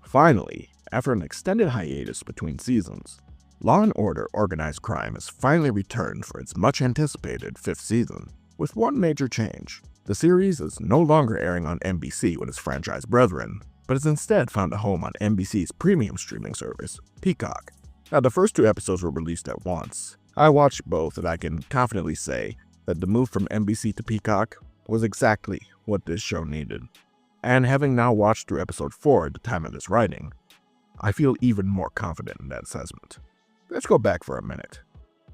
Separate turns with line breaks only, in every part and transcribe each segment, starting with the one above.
Finally, after an extended hiatus between seasons, Law & Order Organized Crime has finally returned for its much-anticipated 5th season, with one major change. The series is no longer airing on NBC with its franchise brethren, but has instead found a home on NBC's premium streaming service, Peacock. Now, the first 2 episodes were released at once. I watched both, and I can confidently say that the move from NBC to Peacock was exactly what this show needed. And having now watched through episode 4 at the time of this writing, I feel even more confident in that assessment. Let's go back for a minute.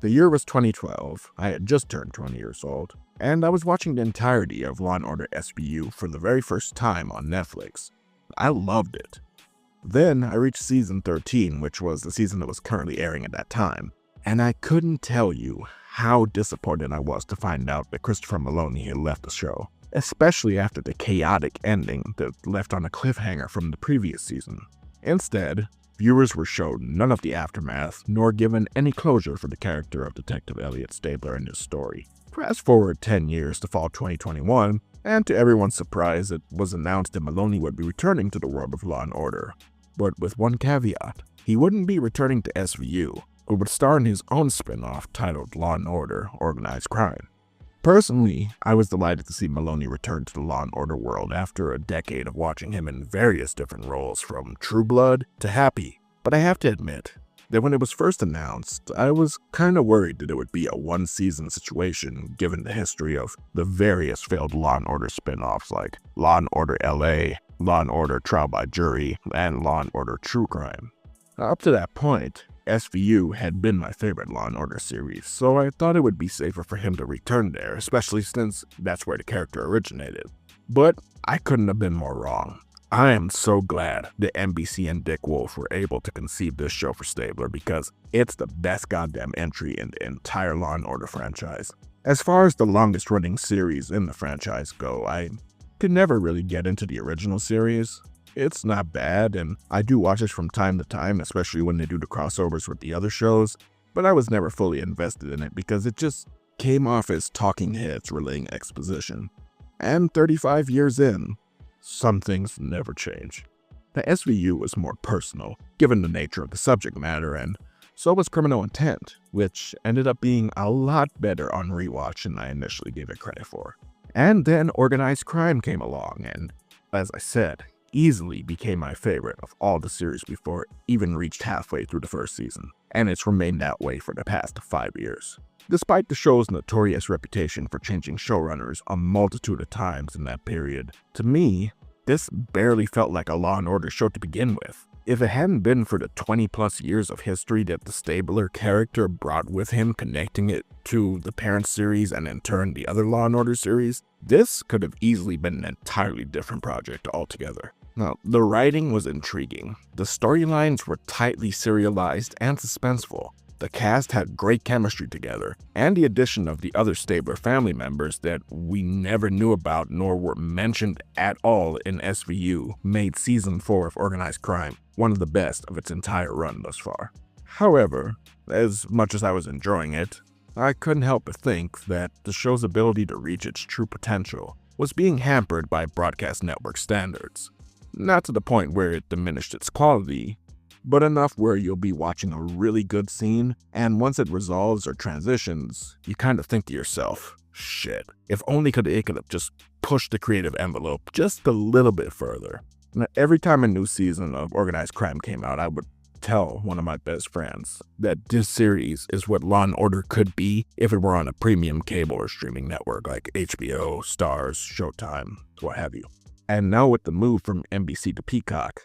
The year was 2012, I had just turned 20 years old, and I was watching the entirety of Law & Order SVU for the very first time on Netflix. I loved it. Then I reached season 13, which was the season that was currently airing at that time, and I couldn't tell you how disappointed I was to find out that Christopher Meloni had left the show, especially after the chaotic ending that left on a cliffhanger from the previous season. Instead, viewers were shown none of the aftermath, nor given any closure for the character of Detective Elliot Stabler and his story. Fast forward 10 years to fall 2021, and to everyone's surprise, it was announced that Meloni would be returning to the world of Law & Order. But with one caveat, he wouldn't be returning to SVU, but would star in his own spin-off titled Law & Order Organized Crime. Personally, I was delighted to see Meloni return to the Law & Order world after a decade of watching him in various different roles from True Blood to Happy. But I have to admit that when it was first announced, I was kinda worried that it would be a one-season situation given the history of the various failed Law & Order spin-offs like Law & Order LA, Law & Order Trial by Jury, and Law & Order True Crime. Up to that point, SVU had been my favorite Law & Order series, so I thought it would be safer for him to return there, especially since that's where the character originated. But I couldn't have been more wrong. I am so glad that NBC and Dick Wolf were able to conceive this show for Stabler because it's the best goddamn entry in the entire Law & Order franchise. As far as the longest running series in the franchise go, I could never really get into the original series. It's not bad, and I do watch it from time to time, especially when they do the crossovers with the other shows, but I was never fully invested in it because it just came off as talking heads relaying exposition. And 35 years in, some things never change. The SVU was more personal, given the nature of the subject matter, and so was Criminal Intent, which ended up being a lot better on rewatch than I initially gave it credit for. And then Organized Crime came along, and as I said, easily became my favorite of all the series before it even reached halfway through the first season, and it's remained that way for the past 5 years. Despite the show's notorious reputation for changing showrunners a multitude of times in that period, to me, this barely felt like a Law & Order show to begin with. If it hadn't been for the 20+ years of history that the Stabler character brought with him, connecting it to the parent series and in turn the other Law & Order series, this could have easily been an entirely different project altogether. Now, the writing was intriguing, the storylines were tightly serialized and suspenseful, the cast had great chemistry together, and the addition of the other Stabler family members that we never knew about nor were mentioned at all in SVU made Season 4 of Organized Crime one of the best of its entire run thus far. However, as much as I was enjoying it, I couldn't help but think that the show's ability to reach its true potential was being hampered by broadcast network standards. Not to the point where it diminished its quality, but enough where you'll be watching a really good scene, and once it resolves or transitions, you kind of think to yourself, shit, if only it could have just pushed the creative envelope just a little bit further. Now, every time a new season of Organized Crime came out, I would tell one of my best friends that this series is what Law & Order could be if it were on a premium cable or streaming network like HBO, Starz, Showtime, what have you. And now with the move from NBC to Peacock,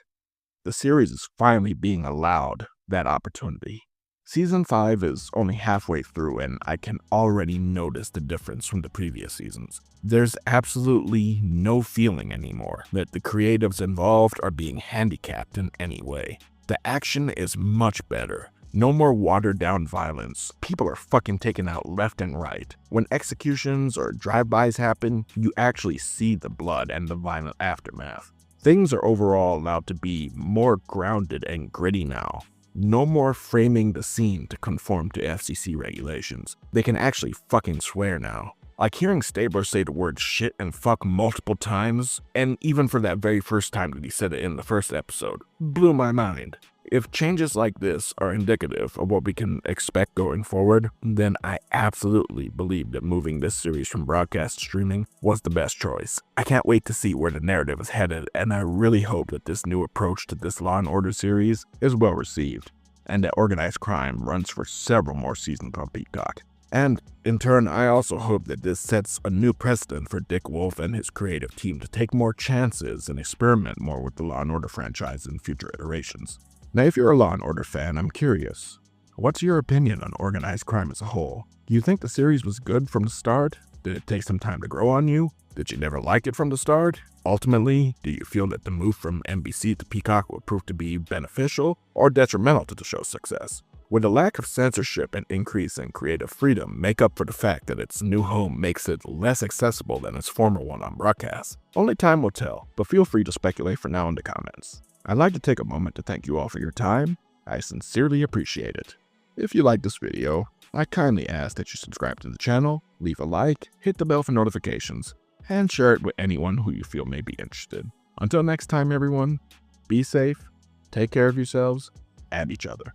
the series is finally being allowed that opportunity. Season 5 is only halfway through and I can already notice the difference from the previous seasons. There's absolutely no feeling anymore that the creatives involved are being handicapped in any way. The action is much better. No more watered-down violence. People are fucking taken out left and right. When executions or drive-bys happen, you actually see the blood and the violent aftermath. Things are overall allowed to be more grounded and gritty now. No more framing the scene to conform to FCC regulations. They can actually fucking swear now. Like hearing Stabler say the word shit and fuck multiple times, and even for that very first time that he said it in the first episode, blew my mind. If changes like this are indicative of what we can expect going forward, then I absolutely believe that moving this series from broadcast to streaming was the best choice. I can't wait to see where the narrative is headed, and I really hope that this new approach to this Law & Order series is well received, and that organized crime runs for several more seasons on Peacock. And, in turn, I also hope that this sets a new precedent for Dick Wolf and his creative team to take more chances and experiment more with the Law & Order franchise in future iterations. Now, if you're a Law & Order fan, I'm curious. What's your opinion on organized crime as a whole? Do you think the series was good from the start? Did it take some time to grow on you? Did you never like it from the start? Ultimately, do you feel that the move from NBC to Peacock will prove to be beneficial or detrimental to the show's success? Would the lack of censorship and increase in creative freedom make up for the fact that its new home makes it less accessible than its former one on broadcast? Only time will tell, but feel free to speculate for now in the comments. I'd like to take a moment to thank you all for your time. I sincerely appreciate it. If you liked this video, I kindly ask that you subscribe to the channel, leave a like, hit the bell for notifications, and share it with anyone who you feel may be interested. Until next time everyone, be safe, take care of yourselves, and each other.